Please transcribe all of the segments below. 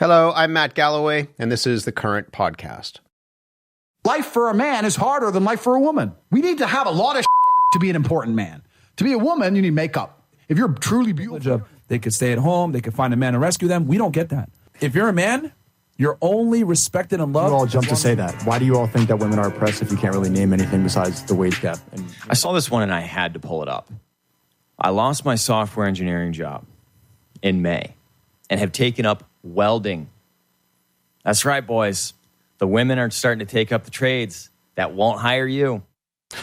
Hello, I'm Matt Galloway, and this is The Current Podcast. Life for a man is harder than life for a woman. We need to have a lot of to be an important man. To be a woman, you need makeup. If you're truly beautiful, they could stay at home, they could find a man and rescue them. We don't get that. If you're a man, you're only respected and loved. You all jump to say that. Why do you all think that women are oppressed if you can't really name anything besides the wage gap? I saw this one and I had to pull it up. I lost my software engineering job in May and have taken up welding. That's right, boys. The women are starting to take up the trades that won't hire you.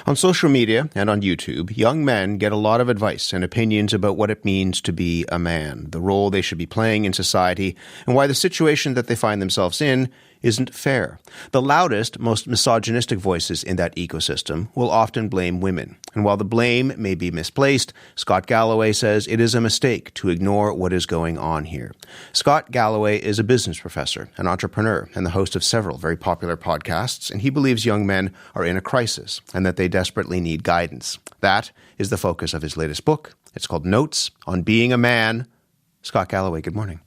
On social media and on YouTube, young men get a lot of advice and opinions about what it means to be a man, the role they should be playing in society, and why the situation that they find themselves in isn't fair. The loudest, most misogynistic voices in that ecosystem will often blame women. And while the blame may be misplaced, Scott Galloway says it is a mistake to ignore what is going on here. Scott Galloway is a business professor, an entrepreneur, and the host of several very popular podcasts, and he believes young men are in a crisis and that they desperately need guidance. That is the focus of his latest book. It's called Notes on Being a Man. Scott Galloway, good morning.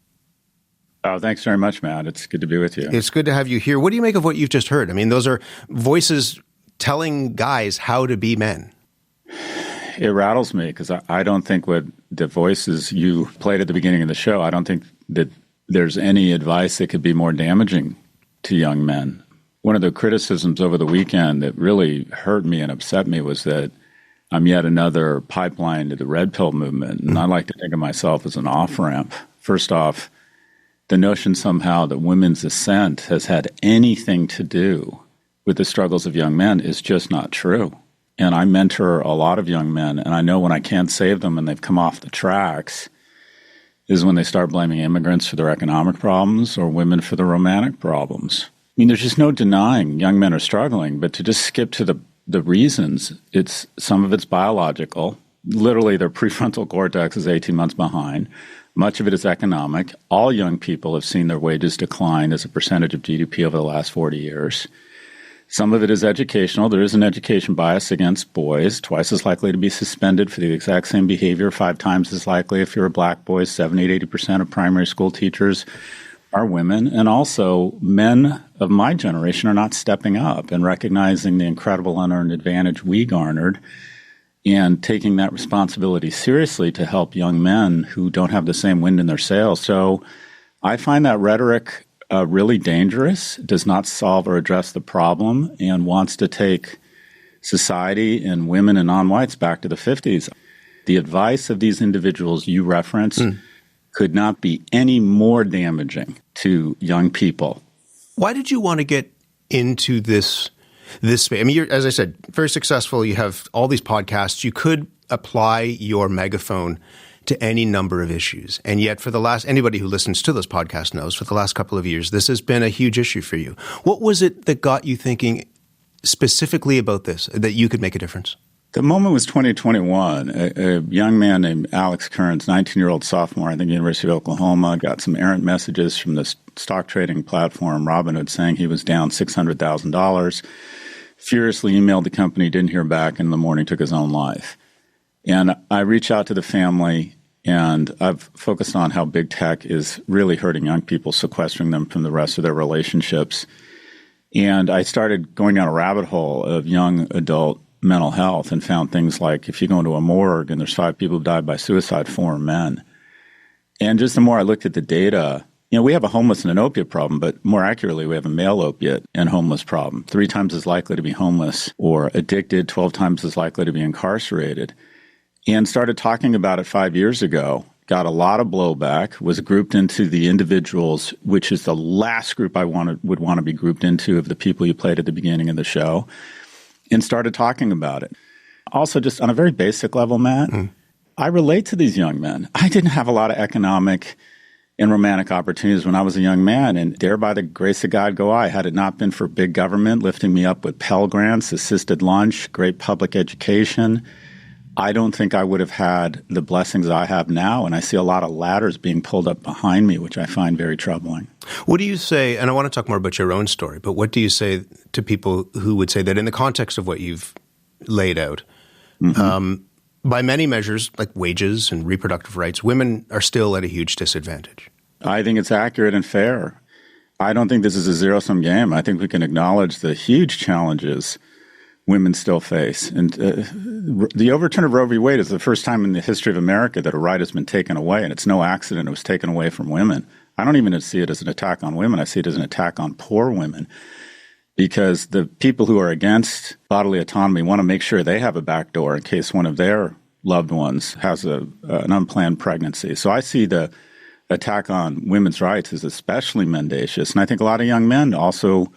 Oh, thanks very much, Matt. It's good to be with you. It's good to have you here. What do you make of what you've just heard? I mean, those are voices telling guys how to be men. It rattles me because I don't think what the voices you played at the beginning of the show, I don't think that there's any advice that could be more damaging to young men. One of the criticisms over the weekend that really hurt me and upset me was that I'm yet another pipeline to the red pill movement. And I like to think of myself as an off-ramp. First off, the notion somehow that women's ascent has had anything to do with the struggles of young men is just not true. And I mentor a lot of young men, and I know when I can't save them and they've come off the tracks is when they start blaming immigrants for their economic problems or women for their romantic problems. I mean, there's just no denying young men are struggling, but to just skip to the reasons, some of it's biological. Literally, their prefrontal cortex is 18 months behind. Much of it is economic. All young people have seen their wages decline as a percentage of GDP over the last 40 years. Some of it is educational. There is an education bias against boys, twice as likely to be suspended for the exact same behavior, 5 times as likely if you're a black boy. 70-80% of primary school teachers are women. And also, men of my generation are not stepping up and recognizing the incredible unearned advantage we garnered and taking that responsibility seriously to help young men who don't have the same wind in their sails. So I find that rhetoric really dangerous, does not solve or address the problem, and wants to take society and women and non-whites back to the 50s. The advice of these individuals you referenced could not be any more damaging to young people. Why did you want to get into this space? I mean, you're, as I said, very successful. You have all these podcasts. You could apply your megaphone to any number of issues. And yet anybody who listens to those podcasts knows for the last couple of years, this has been a huge issue for you. What was it that got you thinking specifically about this, that you could make a difference? The moment was 2021. A young man named Alex Kearns, 19-year-old sophomore, I think University of Oklahoma, got some errant messages from the stock trading platform Robinhood saying he was down $600,000. Furiously emailed the company, didn't hear back, and in the morning took his own life. And I reached out to the family, and I've focused on how big tech is really hurting young people, sequestering them from the rest of their relationships. And I started going down a rabbit hole of young adult mental health and found things like if you go into a morgue and there's 5 people who died by suicide, 4 are men. And just the more I looked at the data, we have a homeless and an opiate problem, but more accurately, we have a male opiate and homeless problem. 3 times as likely to be homeless or addicted, 12 times as likely to be incarcerated. And started talking about it 5 years ago, got a lot of blowback, was grouped into the individuals, which is the last group I would want to be grouped into of the people you played at the beginning of the show, and started talking about it. Also, just on a very basic level, Matt, I relate to these young men. I didn't have a lot of economic and romantic opportunities when I was a young man, and there by the grace of God go I. Had it not been for big government lifting me up with Pell Grants, assisted lunch, great public education, I don't think I would have had the blessings I have now, and I see a lot of ladders being pulled up behind me, which I find very troubling. What do you say, and I want to talk more about your own story, but what do you say to people who would say that in the context of what you've laid out, by many measures, like wages and reproductive rights, women are still at a huge disadvantage? I think it's accurate and fair. I don't think this is a zero-sum game. I think we can acknowledge the huge challenges women still face. And the overturn of Roe v. Wade is the first time in the history of America that a right has been taken away, and it's no accident it was taken away from women. I don't even see it as an attack on women. I see it as an attack on poor women, because the people who are against bodily autonomy want to make sure they have a backdoor in case one of their loved ones has an unplanned pregnancy. So I see the attack on women's rights as especially mendacious, and I think a lot of young men also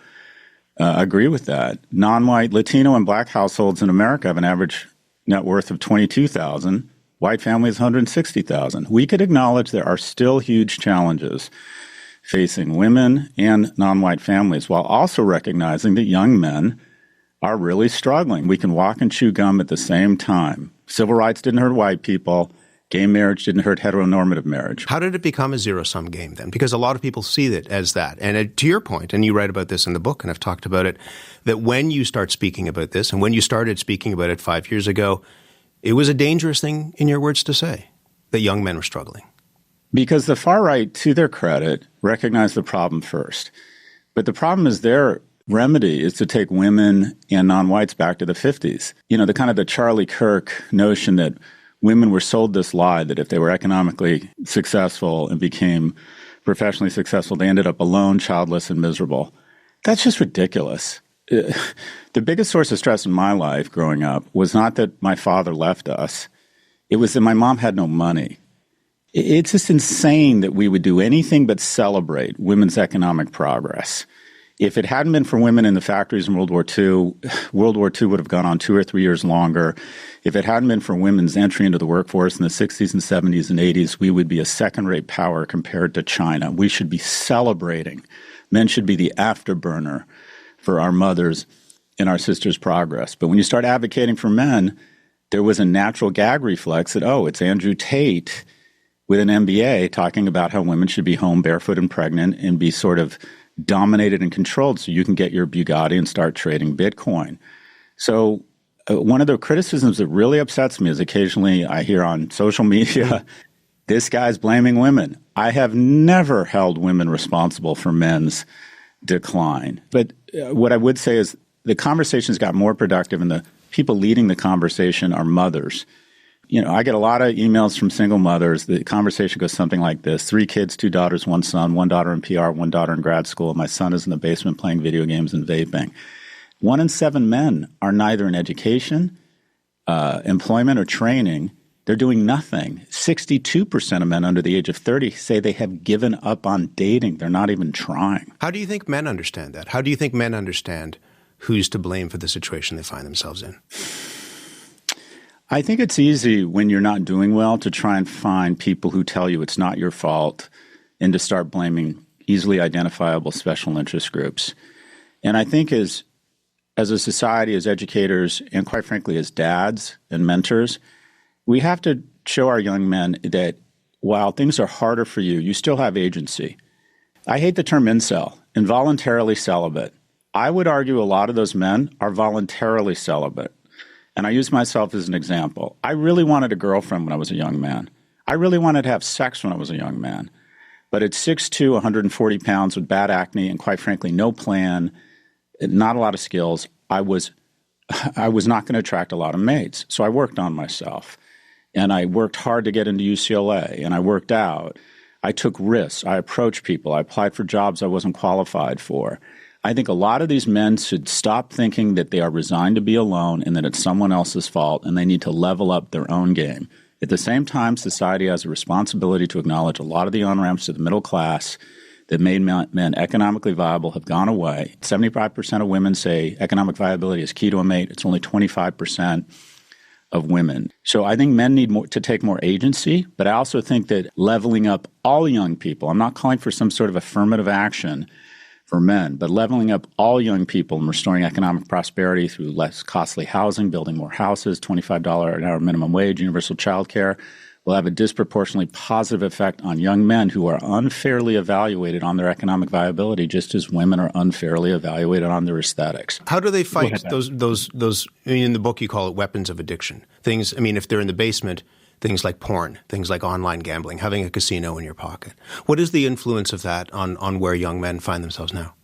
agree with that. Non-white, Latino, and Black households in America have an average net worth of $22,000. White families, $160,000. We could acknowledge there are still huge challenges facing women and non-white families, while also recognizing that young men are really struggling. We can walk and chew gum at the same time. Civil rights didn't hurt white people. Gay marriage didn't hurt heteronormative marriage. How did it become a zero-sum game then? Because a lot of people see it as that. And to your point, and you write about this in the book, and I've talked about it, that when you start speaking about this, and when you started speaking about it 5 years ago, it was a dangerous thing, in your words, to say, that young men were struggling. Because the far right, to their credit, recognized the problem first. But the problem is their remedy is to take women and non-whites back to the 50s. You know, the Charlie Kirk notion that women were sold this lie that if they were economically successful and became professionally successful, they ended up alone, childless, and miserable. That's just ridiculous. The biggest source of stress in my life growing up was not that my father left us. It was that my mom had no money. It's just insane that we would do anything but celebrate women's economic progress. If it hadn't been for women in the factories in World War II would have gone on 2 or 3 years longer. If it hadn't been for women's entry into the workforce in the 60s and 70s and 80s, we would be a second-rate power compared to China. We should be celebrating. Men should be the afterburner for our mothers and our sisters' progress. But when you start advocating for men, there was a natural gag reflex that, it's Andrew Tate with an MBA talking about how women should be home barefoot and pregnant and be sort of dominated and controlled so you can get your Bugatti and start trading Bitcoin. So one of the criticisms that really upsets me is occasionally I hear on social media, this guy's blaming women. I have never held women responsible for men's decline. But what I would say is the conversations got more productive, and the people leading the conversation are mothers. You know, I get a lot of emails from single mothers. The conversation goes something like this: 3 kids, 2 daughters, 1 son, 1 daughter in PR, 1 daughter in grad school. My son is in the basement playing video games and vaping. 1 in 7 men are neither in education, employment, or training. They're doing nothing. 62% of men under the age of 30 say they have given up on dating. They're not even trying. How do you think men understand that? How do you think men understand who's to blame for the situation they find themselves in? I think it's easy when you're not doing well to try and find people who tell you it's not your fault and to start blaming easily identifiable special interest groups. And I think as a society, as educators, and quite frankly, as dads and mentors, we have to show our young men that while things are harder for you, you still have agency. I hate the term incel, involuntarily celibate. I would argue a lot of those men are voluntarily celibate. And I use myself as an example. I really wanted a girlfriend when I was a young man. I really wanted to have sex when I was a young man. But at 6'2", 140 pounds with bad acne and quite frankly no plan, not a lot of skills, I was not going to attract a lot of mates. So I worked on myself. And I worked hard to get into UCLA, and I worked out. I took risks. I approached people. I applied for jobs I wasn't qualified for. I think a lot of these men should stop thinking that they are resigned to be alone and that it's someone else's fault, and they need to level up their own game. At the same time, society has a responsibility to acknowledge a lot of the on-ramps to the middle class that made men economically viable have gone away. 75% of women say economic viability is key to a mate. It's only 25% of women. So I think men need to take more agency, but I also think that leveling up all young people, I'm not calling for some sort of affirmative action for men, but leveling up all young people and restoring economic prosperity through less costly housing, building more houses, $25 an hour minimum wage, universal child care, will have a disproportionately positive effect on young men who are unfairly evaluated on their economic viability, just as women are unfairly evaluated on their aesthetics. How do they fight those? In the book you call it weapons of addiction. Things, if they're in the basement, things like porn, things like online gambling, having a casino in your pocket. What is the influence of that on where young men find themselves now?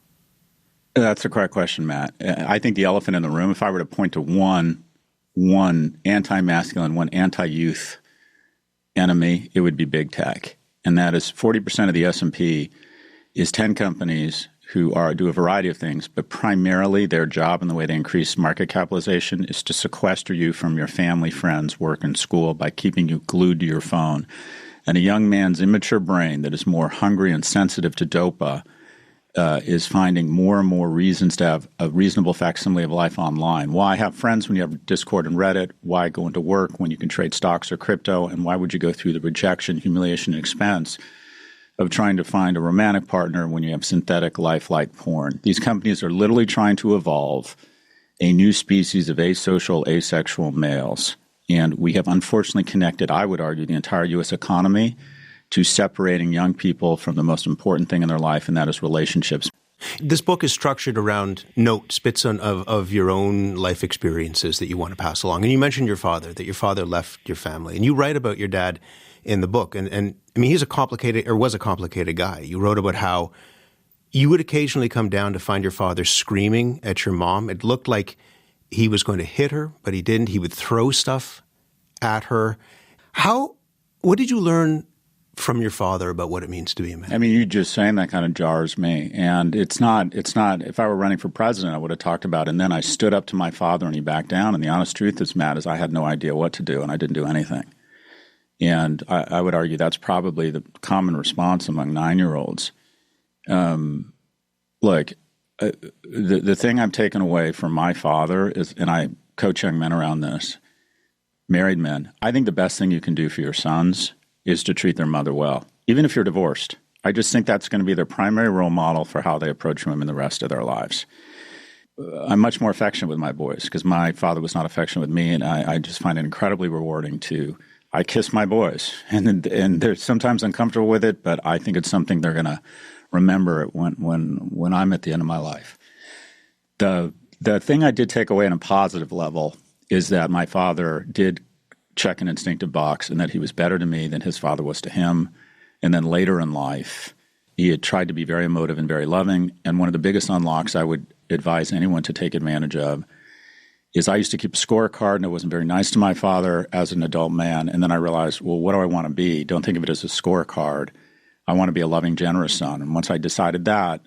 That's a correct question, Matt. I think the elephant in the room, if I were to point to one anti-masculine, one anti-youth enemy, it would be big tech. And that is 40% of the S&P is 10 companies who do a variety of things, but primarily their job and the way they increase market capitalization is to sequester you from your family, friends, work, and school by keeping you glued to your phone. And a young man's immature brain that is more hungry and sensitive to dopa is finding more and more reasons to have a reasonable facsimile of life online. Why have friends when you have Discord and Reddit? Why go into work when you can trade stocks or crypto? And why would you go through the rejection, humiliation, and expense of trying to find a romantic partner when you have synthetic life like porn? These companies are literally trying to evolve a new species of asocial, asexual males. And we have unfortunately connected, I would argue, the entire U.S. economy to separating young people from the most important thing in their life, and that is relationships. This book is structured around bits of your own life experiences that you want to pass along. And you mentioned your father, that your father left your family. And you write about your dad in the book. And I mean, was a complicated guy. You wrote about how you would occasionally come down to find your father screaming at your mom. It looked like he was going to hit her, but he didn't. He would throw stuff at her. What did you learn from your father about what it means to be a man? I mean, you just saying that kind of jars me. And it's not, if I were running for president, I would have talked about it. And then I stood up to my father and he backed down. And the honest truth is, Matt, is I had no idea what to do and I didn't do anything. And I would argue that's probably the common response among 9-year-olds. Look, the thing I've taken away from my father is, and I coach young men around this, married men, I think the best thing you can do for your sons is to treat their mother well, even if you're divorced. I just think that's going to be their primary role model for how they approach women the rest of their lives. I'm much more affectionate with my boys because my father was not affectionate with me, and I just find it incredibly rewarding I kiss my boys, and they're sometimes uncomfortable with it, but I think it's something they're going to remember when I'm at the end of my life. The thing I did take away on a positive level is that my father did check an instinctive box and that he was better to me than his father was to him. And then later in life, he had tried to be very emotive and very loving. And one of the biggest unlocks I would advise anyone to take advantage of is I used to keep a scorecard, and I wasn't very nice to my father as an adult man. And then I realized, well, what do I want to be? Don't think of it as a scorecard. I want to be a loving, generous son. And once I decided that,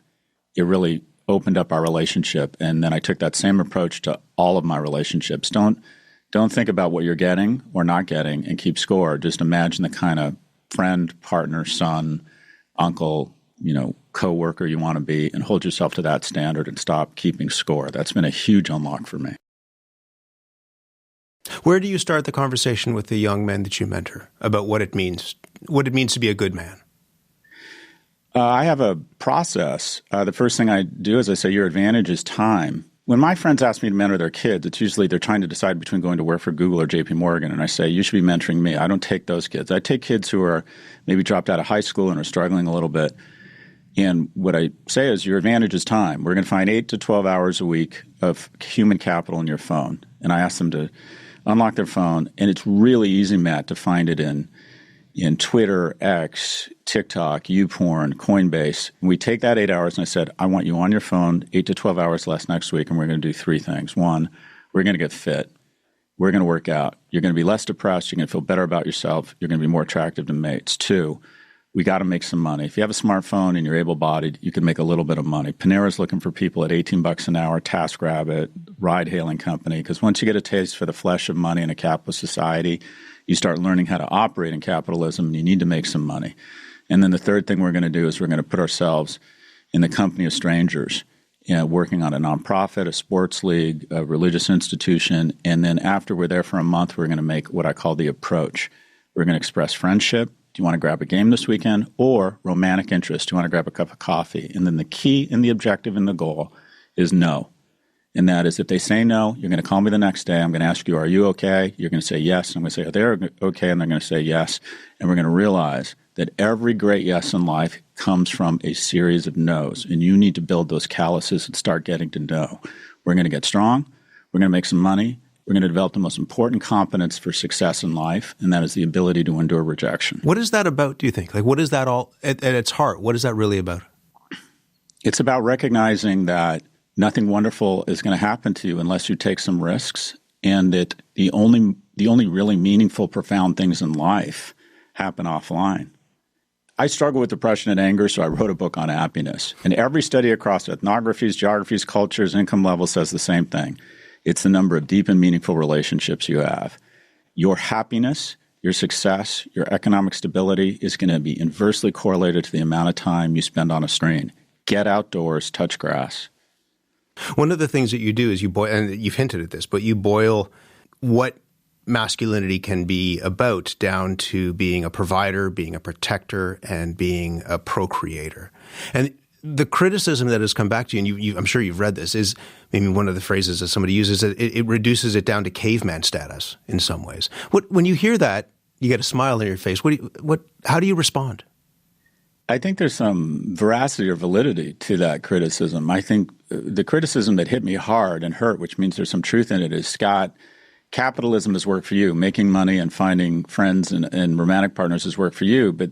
it really opened up our relationship. And then I took that same approach to all of my relationships. Don't think about what you're getting or not getting and keep score. Just imagine the kind of friend, partner, son, uncle, coworker you want to be, and hold yourself to that standard and stop keeping score. That's been a huge unlock for me. Where do you start the conversation with the young men that you mentor about what it means to be a good man? I have a process. The first thing I do is I say your advantage is time. When my friends ask me to mentor their kids, it's usually they're trying to decide between going to work for Google or JP Morgan, and I say, you should be mentoring me. I don't take those kids. I take kids who are maybe dropped out of high school and are struggling a little bit. And what I say is your advantage is time. We're going to find 8 to 12 hours a week of human capital in your phone. And I ask them to unlock their phone, and it's really easy, Matt, to find it in Twitter, X, TikTok, YouPorn, Coinbase. And we take that 8 hours, and I said, I want you on your phone 8 to 12 hours less next week, and we're going to do 3 things. 1, we're going to get fit. We're going to work out. You're going to be less depressed. You're going to feel better about yourself. You're going to be more attractive to mates. 2, we got to make some money. If you have a smartphone and you're able-bodied, you can make a little bit of money. Panera's looking for people at $18 an hour, TaskRabbit, ride-hailing company, because once you get a taste for the flesh of money in a capitalist society, you start learning how to operate in capitalism, and you need to make some money. And then the third thing we're going to do is we're going to put ourselves in the company of strangers, working on a nonprofit, a sports league, a religious institution, and then after we're there for a month, we're going to make what I call the approach. We're going to express friendship. Do you want to grab a game this weekend? Or romantic interest. Do you want to grab a cup of coffee? And then the key and the objective and the goal is no. And that is if they say no, you're going to call me the next day. I'm going to ask you, are you okay? You're going to say yes. And I'm going to say, are they okay? And they're going to say yes. And we're going to realize that every great yes in life comes from a series of no's. And you need to build those calluses and start getting to know. We're going to get strong. We're going to make some money. We're going to develop the most important competence for success in life, and that is the ability to endure rejection. What is that about, do you think? Like, what is that all at its heart? What is that really about? It's about recognizing that nothing wonderful is going to happen to you unless you take some risks, and that the only really meaningful, profound things in life happen offline. I struggle with depression and anger, so I wrote a book on happiness. And every study across ethnographies, geographies, cultures, income levels says the same thing. It's the number of deep and meaningful relationships you have. Your happiness, your success, your economic stability is going to be inversely correlated to the amount of time you spend on a screen. Get outdoors, touch grass. One of the things that you do is you boil, and you've hinted at this, but you boil what masculinity can be about down to being a provider, being a protector, and being a procreator. And the criticism that has come back to you, and I'm sure you've read this, is maybe one of the phrases that somebody uses, it reduces it down to caveman status in some ways. When you hear that, you get a smile on your face. How do you respond? I think there's some veracity or validity to that criticism. I think the criticism that hit me hard and hurt, which means there's some truth in it, is, Scott, capitalism has worked for you. Making money and finding friends and romantic partners has worked for you, but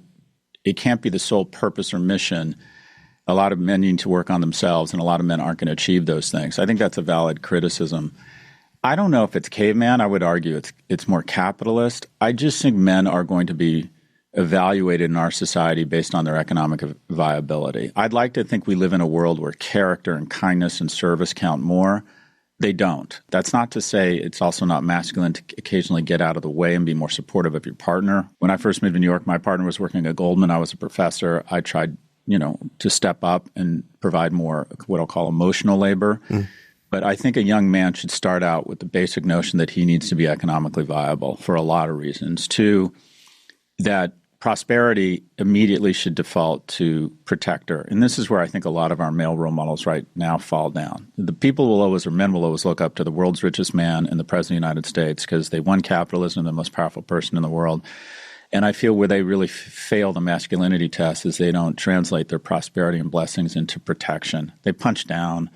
it can't be the sole purpose or mission. A lot of men need to work on themselves, and a lot of men aren't going to achieve those things. I think that's a valid criticism. I don't know if it's caveman. I would argue it's more capitalist. I just think men are going to be evaluated in our society based on their economic viability. I'd like to think we live in a world where character and kindness and service count more. They don't. That's not to say it's also not masculine to occasionally get out of the way and be more supportive of your partner. When I first moved to New York, my partner was working at Goldman. I was a professor. I tried to step up and provide more what I'll call emotional labor. But I think a young man should start out with the basic notion that he needs to be economically viable for a lot of reasons. Two, that prosperity immediately should default to protector. And this is where I think a lot of our male role models right now fall down. The people men will always look up to the world's richest man and the President of the United States because they won capitalism, the most powerful person in the world. And I feel where they really fail the masculinity test is they don't translate their prosperity and blessings into protection. They punch down.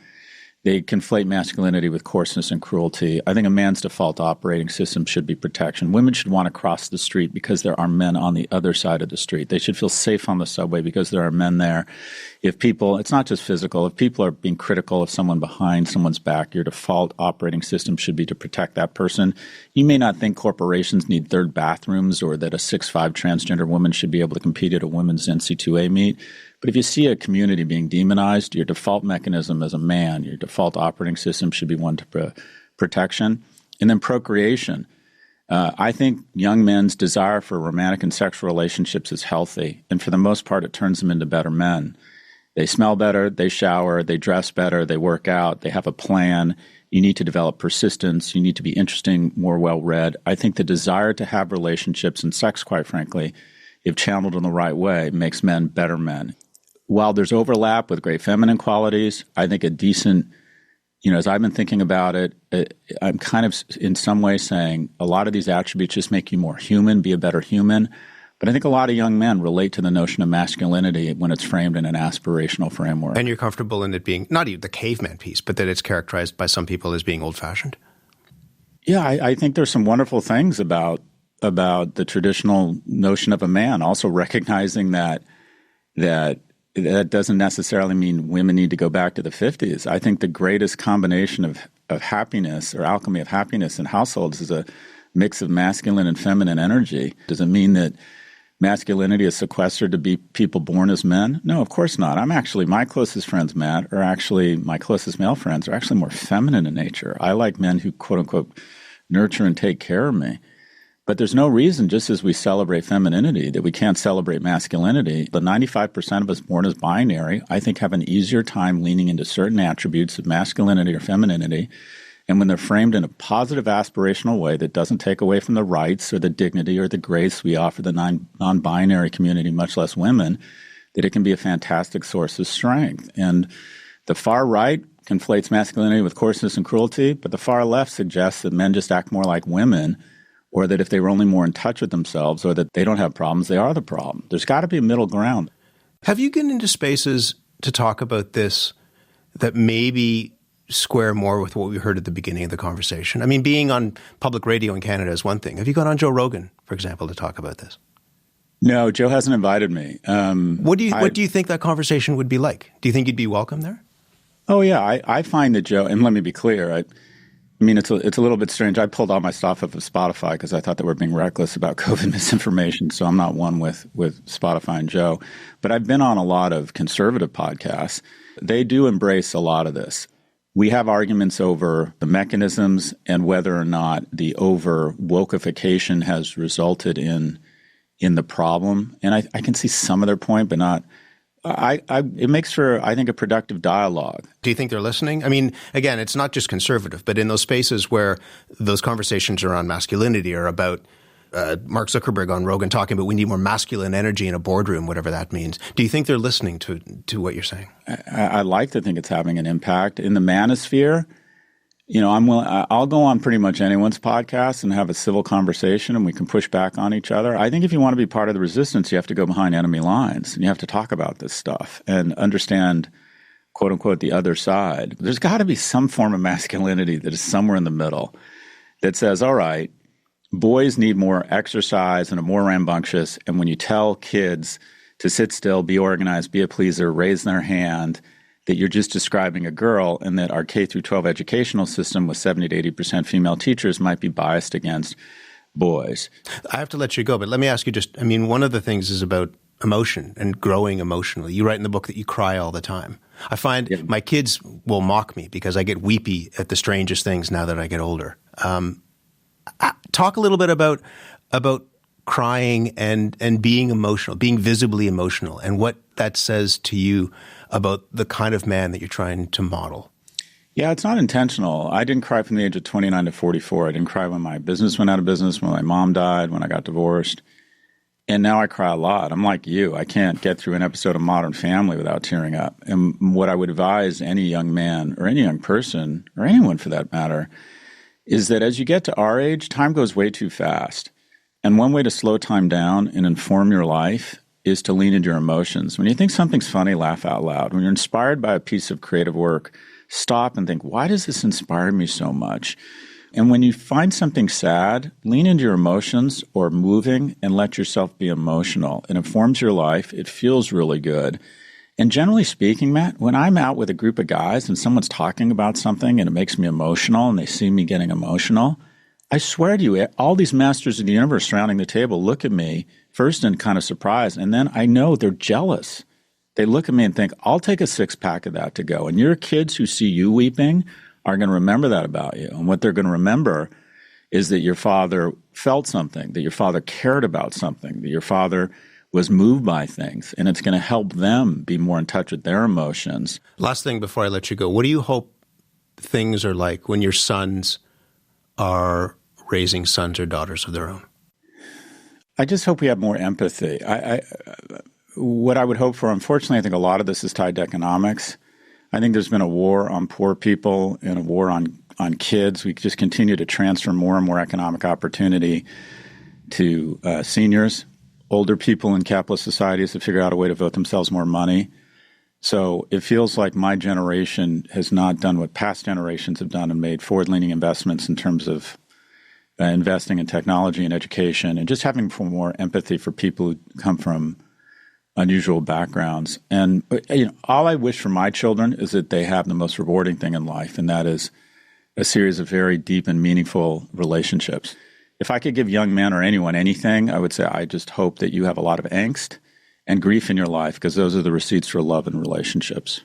They conflate masculinity with coarseness and cruelty. I think a man's default operating system should be protection. Women should want to cross the street because there are men on the other side of the street. They should feel safe on the subway because there are men there. It's not just physical. If people are being critical of someone behind someone's back, your default operating system should be to protect that person. You may not think corporations need third bathrooms or that a 6'5" transgender woman should be able to compete at a women's NCAA meet. But if you see a community being demonized, your default mechanism as a man, your default operating system should be one to protection. And then procreation. I think young men's desire for romantic and sexual relationships is healthy. And for the most part, it turns them into better men. They smell better, they shower, they dress better, they work out, they have a plan. You need to develop persistence. You need to be interesting, more well-read. I think the desire to have relationships and sex, quite frankly, if channeled in the right way, makes men better men. While there's overlap with great feminine qualities, I think a decent, as I've been thinking about it, I'm kind of in some way saying a lot of these attributes just make you more human, be a better human. But I think a lot of young men relate to the notion of masculinity when it's framed in an aspirational framework. And you're comfortable in it being, not even the caveman piece, but that it's characterized by some people as being old-fashioned? Yeah, I think there's some wonderful things about the traditional notion of a man, also recognizing that doesn't necessarily mean women need to go back to the 50s. I think the greatest combination of happiness or alchemy of happiness in households is a mix of masculine and feminine energy. Does it mean that masculinity is sequestered to be people born as men? No, of course not. My closest friends, Matt, my closest male friends are actually more feminine in nature. I like men who, quote unquote, nurture and take care of me. But there's no reason, just as we celebrate femininity, that we can't celebrate masculinity. The 95% of us born as binary, I think, have an easier time leaning into certain attributes of masculinity or femininity. And when they're framed in a positive aspirational way that doesn't take away from the rights or the dignity or the grace we offer the non-binary community, much less women, that it can be a fantastic source of strength. And the far right conflates masculinity with coarseness and cruelty, but the far left suggests that men just act more like women, or that if they were only more in touch with themselves, or that they don't have problems, they are the problem. There's got to be a middle ground. Have you gotten into spaces to talk about this that maybe square more with what we heard at the beginning of the conversation? I mean, being on public radio in Canada is one thing. Have you gone on Joe Rogan, for example, to talk about this? No, Joe hasn't invited me. What do you think that conversation would be like? Do you think you'd be welcome there? Oh, yeah. I find that Joe, and let me be clear, I mean, it's a little bit strange. I pulled all my stuff off of Spotify because I thought they were being reckless about COVID misinformation. So I'm not one with Spotify and Joe. But I've been on a lot of conservative podcasts. They do embrace a lot of this. We have arguments over the mechanisms and whether or not the over-wokeification has resulted in the problem. And I can see some of their point, but not. It makes for, I think, a productive dialogue. Do you think they're listening? I mean, again, it's not just conservative, but in those spaces where those conversations around masculinity are about Mark Zuckerberg on Rogan talking about we need more masculine energy in a boardroom, whatever that means. Do you think they're listening to what you're saying? I like to think it's having an impact. In the manosphere, you know, I'll go on pretty much anyone's podcast and have a civil conversation and we can push back on each other. I think if you want to be part of the resistance, you have to go behind enemy lines and you have to talk about this stuff and understand, quote unquote, the other side. There's got to be some form of masculinity that is somewhere in the middle that says, all right, boys need more exercise and are more rambunctious. And when you tell kids to sit still, be organized, be a pleaser, raise their hand, that you're just describing a girl and that our K through 12 educational system with 70 to 80% female teachers might be biased against boys. I have to let you go, but let me ask you just, I mean, one of the things is about emotion and growing emotionally. You write in the book that you cry all the time. I find my kids will mock me because I get weepy at the strangest things now that I get older. Talk a little bit about crying and being emotional, being visibly emotional, and what that says to you about the kind of man that you're trying to model. Yeah, it's not intentional. I didn't cry from the age of 29 to 44. I didn't cry when my business went out of business, when my mom died, when I got divorced. And now I cry a lot. I'm like you. I can't get through an episode of Modern Family without tearing up. And what I would advise any young man or any young person, or anyone for that matter, is that as you get to our age, time goes way too fast. And one way to slow time down and inform your life is to lean into your emotions. When you think something's funny, laugh out loud. When you're inspired by a piece of creative work, stop and think, why does this inspire me so much? And when you find something sad, lean into your emotions or moving and let yourself be emotional. It informs your life. It feels really good. And generally speaking, Matt, when I'm out with a group of guys and someone's talking about something and it makes me emotional and they see me getting emotional, I swear to you, all these masters of the universe surrounding the table look at me first in kind of surprise, and then I know they're jealous. They look at me and think, I'll take a 6-pack of that to go. And your kids who see you weeping are going to remember that about you. And what they're going to remember is that your father felt something, that your father cared about something, that your father was moved by things, and it's going to help them be more in touch with their emotions. Last thing before I let you go, what do you hope things are like when your sons are raising sons or daughters of their own? I just hope we have more empathy. What I would hope for, unfortunately, I think a lot of this is tied to economics. I think there's been a war on poor people and a war on kids. We just continue to transfer more and more economic opportunity to seniors, older people in capitalist societies to figure out a way to vote themselves more money. So it feels like my generation has not done what past generations have done and made forward-leaning investments in terms of investing in technology and education and just having more empathy for people who come from unusual backgrounds. And all I wish for my children is that they have the most rewarding thing in life, and that is a series of very deep and meaningful relationships. If I could give young men or anyone anything, I would say I just hope that you have a lot of angst and grief in your life, because those are the receipts for love and relationships.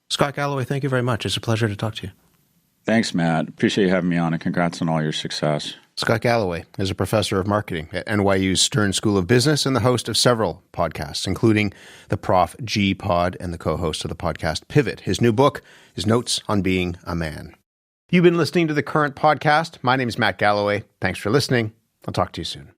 Scott Galloway, thank you very much. It's a pleasure to talk to you. Thanks, Matt. Appreciate you having me on, and congrats on all your success. Scott Galloway is a professor of marketing at NYU's Stern School of Business and the host of several podcasts, including the Prof G Pod and the co-host of the podcast Pivot. His new book is Notes on Being a Man. You've been listening to The Current Podcast. My name is Matt Galloway. Thanks for listening. I'll talk to you soon.